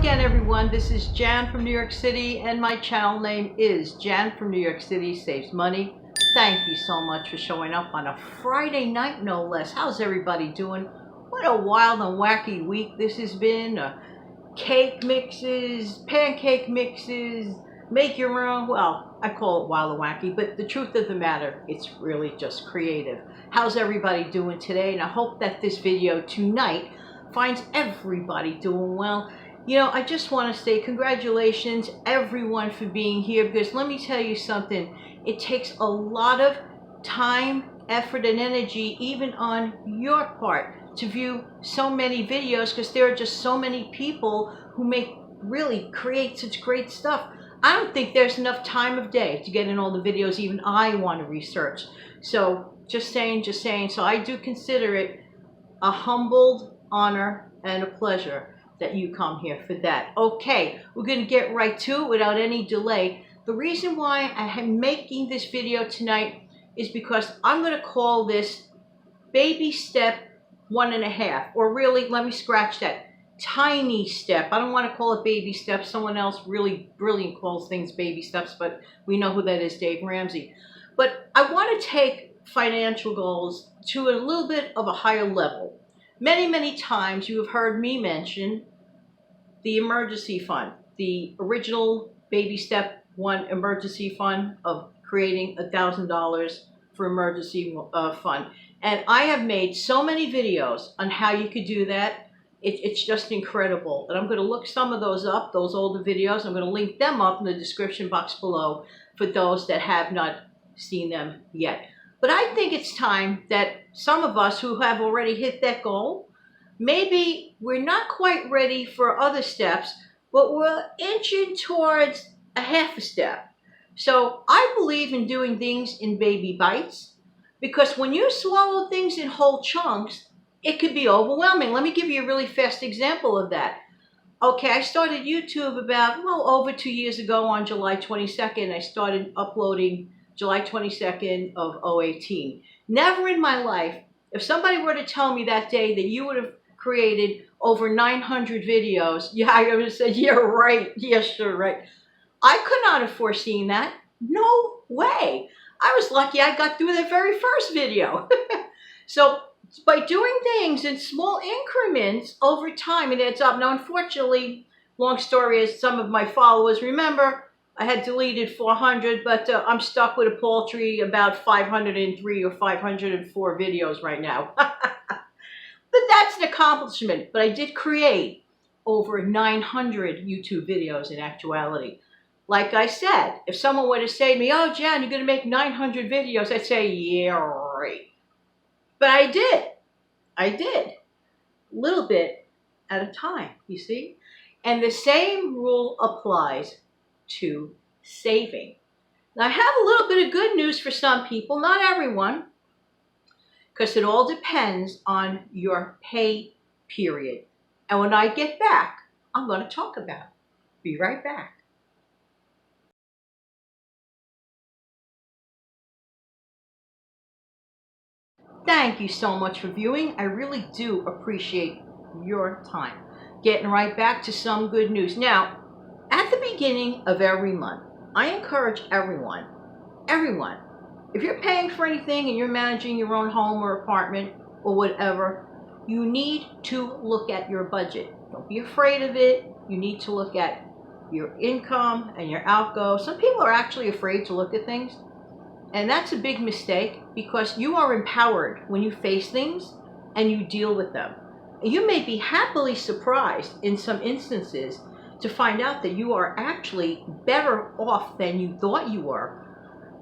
again, everyone. This is Jan from New York City, and my channel name is Jan from New York City Saves Money. Thank you so much for showing up on a Friday night, no less. How's everybody doing? What a wild and wacky week this has been. Cake mixes, pancake mixes, make your own. Well, I call it wild and wacky, but the truth of the matter, it's really just creative. How's everybody doing today? And I hope that this video tonight finds everybody doing well. You know, I just want to say congratulations everyone for being here, because let me tell you something, it takes a lot of time, effort, and energy, even on your part, to view so many videos, because there are just so many people who really create such great stuff. I don't think there's enough time of day to get in all the videos even I want to research. So just saying. So I do consider it a humbled honor and a pleasure that you come here for that. Okay, we're going to get right to it without any delay. The reason why I am making this video tonight is because I'm going to call this baby step 1.5, or really, let me scratch that, tiny step. I don't want to call it baby steps. Someone else really brilliant calls things baby steps, but we know who that is, Dave Ramsey. But I want to take financial goals to a little bit of a higher level. Many times you have heard me mention the emergency fund, the original baby step 1 emergency fund of creating $1,000 for emergency fund. And I have made so many videos on how you could do that. It's just incredible. And I'm going to look some of those up, those older videos. I'm going to link them up in the description box below for those that have not seen them yet. But I think it's time that some of us who have already hit that goal, maybe we're not quite ready for other steps, but we're inching towards a half a step. So I believe in doing things in baby bites, because when you swallow things in whole chunks, it could be overwhelming. Let me give you a really fast example of that. Okay, I started YouTube about, well, over 2 years ago on July 22nd. I started uploading July 22nd of 2018. Never in my life, if somebody were to tell me that day that you would have created over 900 videos, yeah, I would have said, yeah, right. Yes, you're right. I could not have foreseen that. No way. I was lucky I got through the very first video. So by doing things in small increments over time, it adds up. Now, unfortunately, long story is, some of my followers remember I had deleted 400, but I'm stuck with a paltry about 503 or 504 videos right now. But that's an accomplishment. But I did create over 900 YouTube videos in actuality. Like I said, if someone were to say to me, oh, Jan, you're going to make 900 videos, I'd say, yeah, right. But I did. A little bit at a time, you see? And the same rule applies to saving. Now, I have a little bit of good news for some people, not everyone, because it all depends on your pay period. And when I get back, I'm going to talk about it. Be right back. Thank you so much for viewing. I really do appreciate your time. Getting right back to some good news. Now, at the beginning of every month, I encourage everyone, if you're paying for anything and you're managing your own home or apartment or whatever, you need to look at your budget. Don't be afraid of it. You need to look at your income and your outgo. Some people are actually afraid to look at things. And that's a big mistake, because you are empowered when you face things and you deal with them. And you may be happily surprised in some instances to find out that you are actually better off than you thought you were.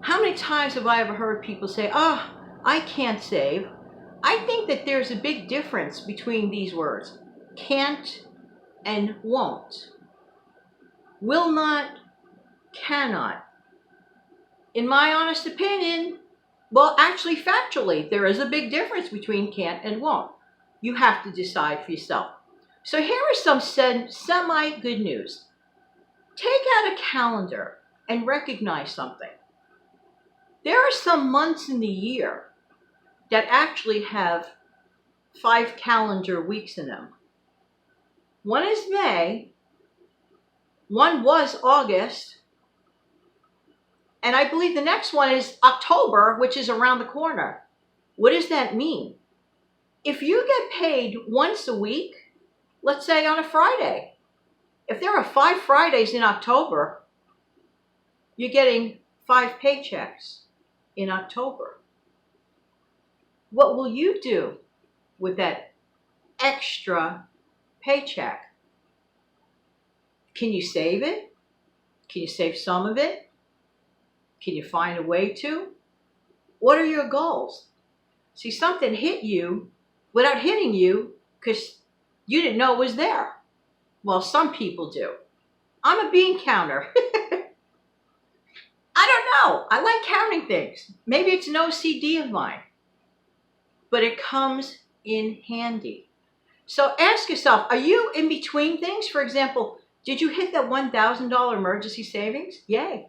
How many times have I ever heard people say, oh, I can't save? I think that there's a big difference between these words, can't and won't. Will not, cannot. In my honest opinion, well, actually, factually, there is a big difference between can't and won't. You have to decide for yourself. So here is some semi-good news. Take out a calendar and recognize something. There are some months in the year that actually have 5 calendar weeks in them. One is May, One was August, and I believe the next one is October, which is around the corner. What does that mean? If you get paid once a week, let's say on a Friday, if there are 5 Fridays in October, you're getting 5 paychecks in October. What will you do with that extra paycheck? Can you save it? Can you save some of it? Can you find a way to? What are your goals? See, something hit you without hitting you because you didn't know it was there. Well, some people do. I'm a bean counter. I don't know. I like counting things. Maybe it's an OCD of mine, but it comes in handy. So ask yourself, are you in between things? For example, did you hit that $1,000 emergency savings? Yay.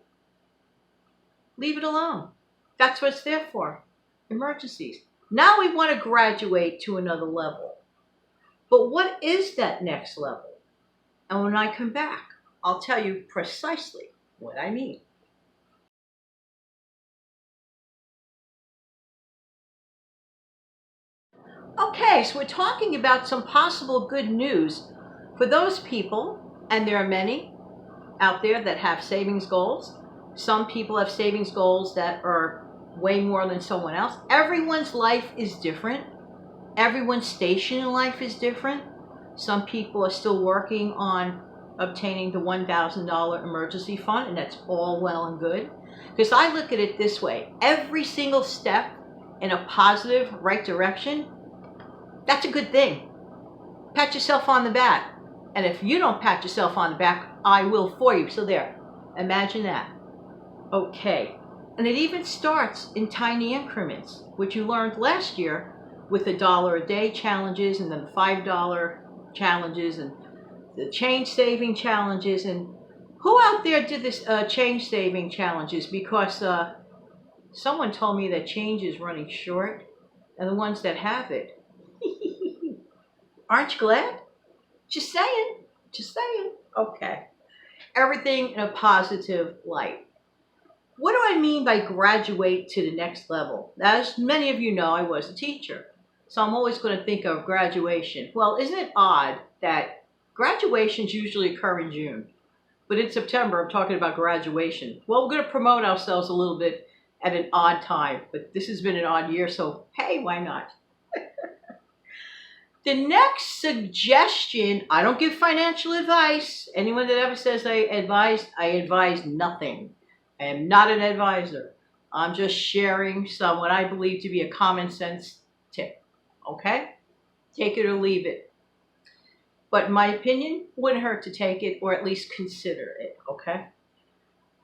Leave it alone. That's what it's there for. Emergencies. Now we want to graduate to another level. But what is that next level? And when I come back, I'll tell you precisely what I mean. Okay, so we're talking about some possible good news for those people, and there are many out there that have savings goals. Some people have savings goals that are way more than someone else. Everyone's life is different. Everyone's station in life is different. Some people are still working on obtaining the $1,000 emergency fund, and that's all well and good. Because I look at it this way, every single step in a positive, right direction, that's a good thing. Pat yourself on the back. And if you don't pat yourself on the back, I will for you. So there, imagine that. Okay. And it even starts in tiny increments, which you learned last year with the $1 a day challenges, and then the $5 challenges, and the change saving challenges. And who out there did this change saving challenges? Because someone told me that change is running short, and the ones that have it, aren't you glad? Just saying. Just saying. Okay. Everything in a positive light. What do I mean by graduate to the next level? As many of you know, I was a teacher. So I'm always going to think of graduation. Well, isn't it odd that graduations usually occur in June? But in September, I'm talking about graduation. Well, we're going to promote ourselves a little bit at an odd time. But this has been an odd year, so hey, why not? The next suggestion, I don't give financial advice. Anyone that ever says I advise nothing. I am not an advisor. I'm just sharing some what I believe to be a common sense tip. Okay? Take it or leave it. But in my opinion, wouldn't hurt to take it or at least consider it. Okay?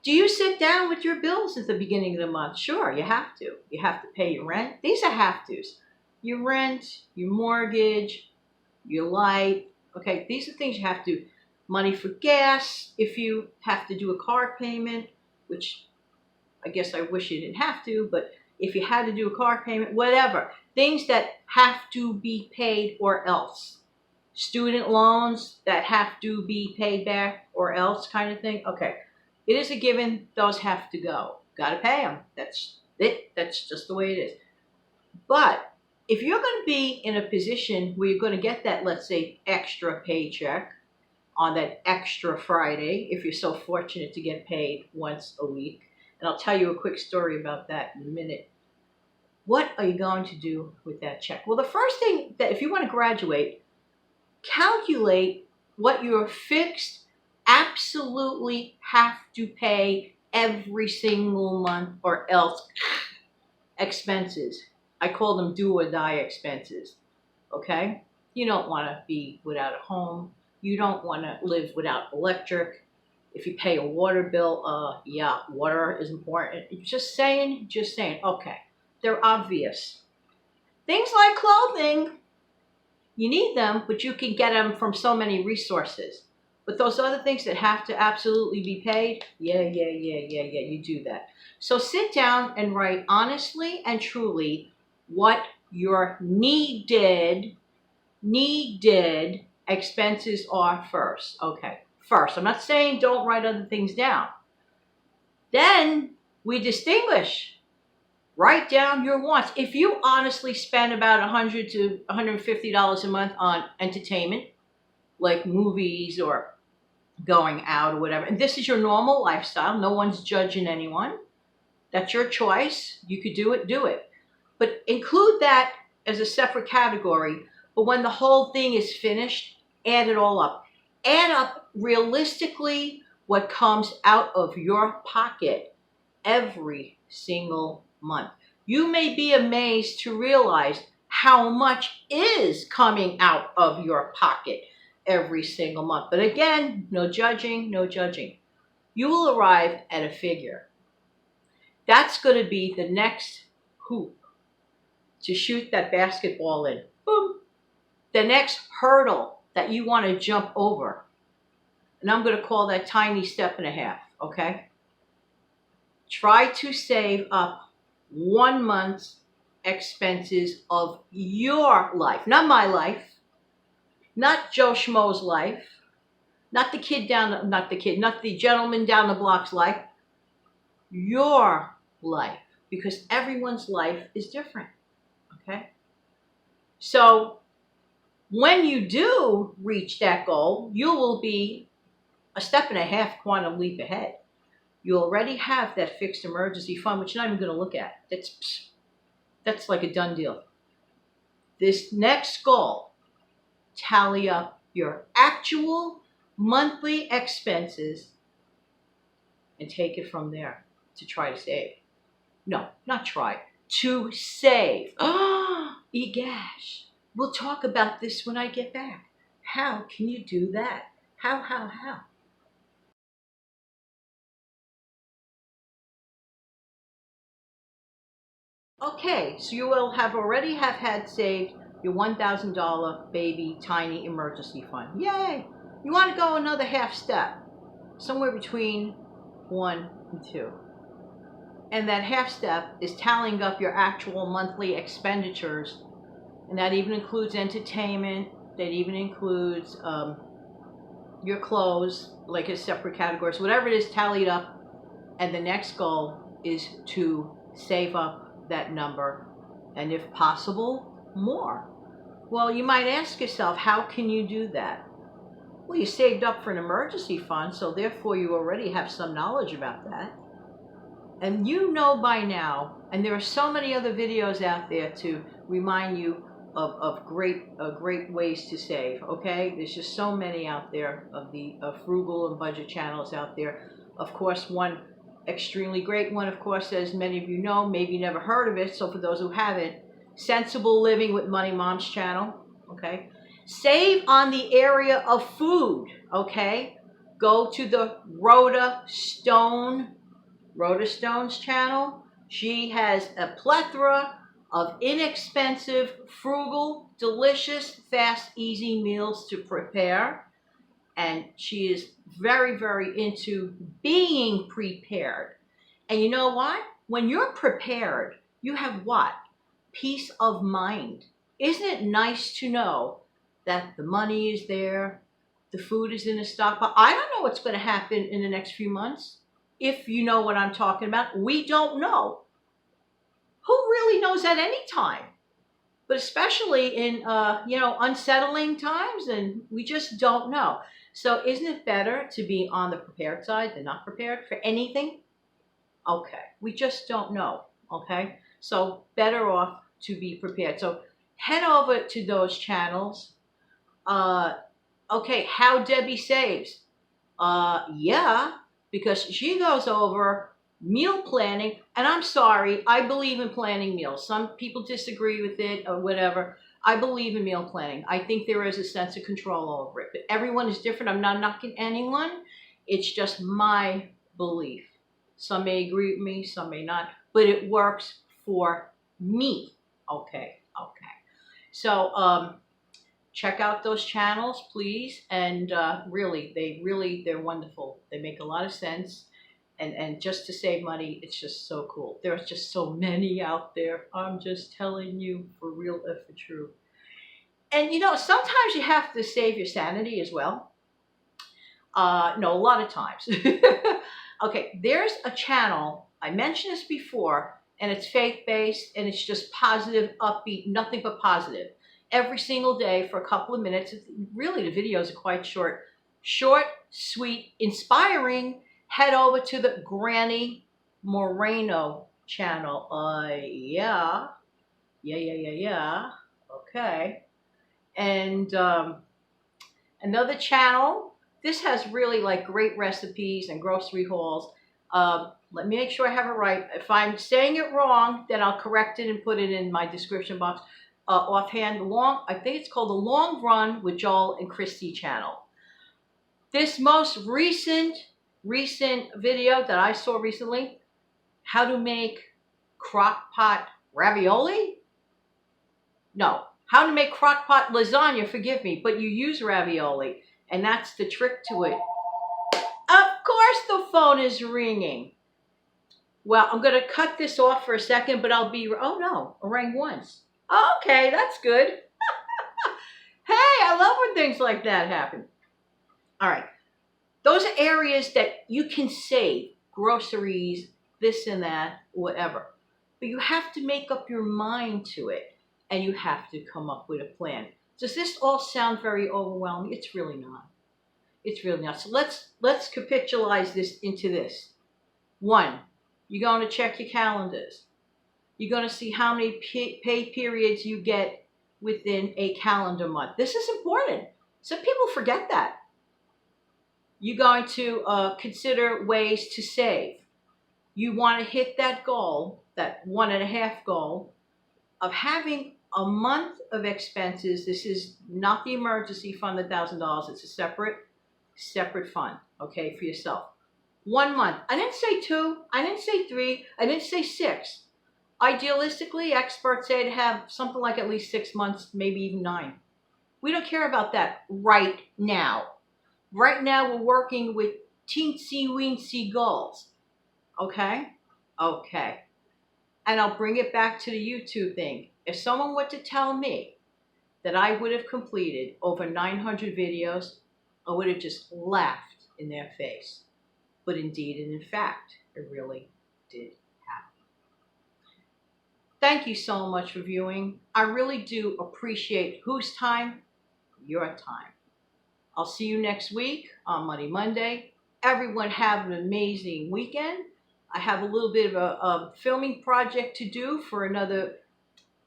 Do you sit down with your bills at the beginning of the month? Sure, you have to. You have to pay your rent. These are have-tos. Your rent, your mortgage, your light. Okay, these are things you have to do. Money for gas, if you have to do a car payment, which I guess I wish you didn't have to, but if you had to do a car payment, whatever. Things that have to be paid or else. Student loans that have to be paid back or else kind of thing. Okay, it is a given. Those have to go. Got to pay them. That's it. That's just the way it is. But if you're going to be in a position where you're going to get that, let's say, extra paycheck on that extra Friday, if you're so fortunate to get paid once a week, and I'll tell you a quick story about that in a minute. What are you going to do with that check? Well, the first thing that if you want to graduate, calculate what your fixed, absolutely have to pay every single month or else expenses. I call them do or die expenses. Okay? You don't want to be without a home. You don't want to live without electric. If you pay a water bill, yeah, water is important. Just saying. Okay. They're obvious. Things like clothing, you need them, but you can get them from so many resources. But those other things that have to absolutely be paid, yeah, you do that. So sit down and write honestly and truly what your needed expenses are first. Okay, first. I'm not saying don't write other things down. Then we distinguish. Write down your wants. If you honestly spend about $100 to $150 a month on entertainment, like movies or going out or whatever, and this is your normal lifestyle, no one's judging anyone. That's your choice. You could do it. But include that as a separate category. But when the whole thing is finished, add it all up. Add up realistically what comes out of your pocket every single month. You may be amazed to realize how much is coming out of your pocket every single month. But again, no judging, no judging. You will arrive at a figure. That's going to be the next hoop to shoot that basketball in. Boom. The next hurdle that you want to jump over. And I'm going to call that tiny step and a half, okay? Try to save up 1 month's expenses of your life. Not my life. Not Joe Schmo's life. Not the gentleman down the block's life. Your life. Because everyone's life is different. Okay? So, when you do reach that goal, you will be a step and a half quantum leap ahead. You already have that fixed emergency fund, which you're not even going to look at. That's like a done deal. This next goal, tally up your actual monthly expenses and take it from there to try to save. No, not try. To save. Oh, egash. We'll talk about this when I get back. How can you do that? How? Okay, so you will have already have had saved your $1,000 baby tiny emergency fund. Yay! You want to go another half step, somewhere between 1 and 2. And that half step is tallying up your actual monthly expenditures. And that even includes entertainment. That even includes your clothes, like as separate categories. Whatever it is, tally it up. And the next goal is to save up that number. And if possible, more. Well, you might ask yourself, how can you do that? Well, you saved up for an emergency fund, so therefore you already have some knowledge about that. And you know by now, and there are so many other videos out there to remind you of great ways to save, okay? There's just so many out there of the frugal and budget channels out there. Of course, one extremely great one, of course, as many of you know, maybe never heard of it, so for those who haven't, Sensible Living with Money Mom's channel, okay? Save on the area of food, okay? Go to the RHODA Stone's channel. She has a plethora of inexpensive, frugal, delicious, fast, easy meals to prepare. And she is very, very into being prepared. And you know what? When you're prepared, you have what? Peace of mind. Isn't it nice to know that the money is there, the food is in the stockpile? I don't know what's going to happen in the next few months. If you know what I'm talking about, we don't know. Who really knows at any time? But especially in unsettling times, and we just don't know. So isn't it better to be on the prepared side than not prepared for anything? Okay, we just don't know. Okay, so better off to be prepared. So head over to those channels. Okay, how Debbie saves. Yeah, because she goes over meal planning, and I'm sorry, I believe in planning meals. Some people disagree with it or whatever. I believe in meal planning. I think there is a sense of control over it, but everyone is different. I'm not knocking anyone. It's just my belief. Some may agree with me, some may not, but it works for me. Okay. So check out those channels, please. And they're wonderful. They make a lot of sense. And just to save money, it's just so cool. There's just so many out there. I'm just telling you, for real and for true. And sometimes you have to save your sanity as well. No, a lot of times. Okay, there's a channel, I mentioned this before, and it's faith-based, and it's just positive, upbeat, nothing but positive. Every single day for a couple of minutes. Really, the videos are quite short. Short, sweet, inspiring. Head over to the Granny Moreno channel. Yeah. Okay. And another channel. This has really like great recipes and grocery hauls. Let me make sure I have it right. If I'm saying it wrong, then I'll correct it and put it in my description box. Offhand, I think it's called The Long Run with Joel and Christy channel. This most recent video that I saw recently, how to make crock pot ravioli? No, how to make crock pot lasagna, forgive me, but you use ravioli, and that's the trick to it. Of course the phone is ringing. Well, I'm going to cut this off for a second, but I'll be, oh no, it rang once. Okay, that's good. Hey, I love when things like that happen. All right, those are areas that you can save, groceries, this and that, whatever. But you have to make up your mind to it, and you have to come up with a plan. Does this all sound very overwhelming? It's really not. It's really not. So let's capitalize this into this. 1, you're going to check your calendars. You're going to see how many pay periods you get within a calendar month. This is important. Some people forget that. You're going to consider ways to save. You want to hit that goal, that 1.5 goal, of having a month of expenses. This is not the emergency fund, the $1,000. It's a separate fund, okay, for yourself. 1 month. I didn't say 2. I didn't say 3. I didn't say 6. Idealistically, experts say to have something like at least 6 months, maybe even 9. We don't care about that right now. Right now, we're working with teensy-weensy goals. Okay? Okay. And I'll bring it back to the YouTube thing. If someone were to tell me that I would have completed over 900 videos, I would have just laughed in their face. But indeed and in fact, it really did happen. Thank you so much for viewing. I really do appreciate whose time? Your time. I'll see you next week on Money Monday. Everyone have an amazing weekend. I have a little bit of a filming project to do for another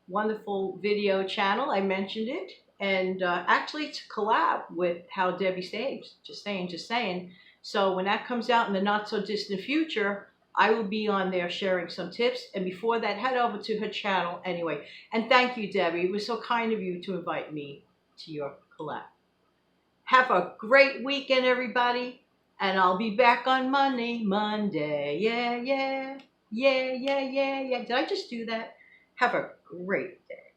wonderful video channel. I mentioned it. And actually, it's a collab with How Debbie Saves. Just saying. So when that comes out in the not-so-distant future, I will be on there sharing some tips. And before that, head over to her channel anyway. And thank you, Debbie. It was so kind of you to invite me to your collab. Have a great weekend, everybody. And I'll be back on Monday. Yeah. Did I just do that? Have a great day.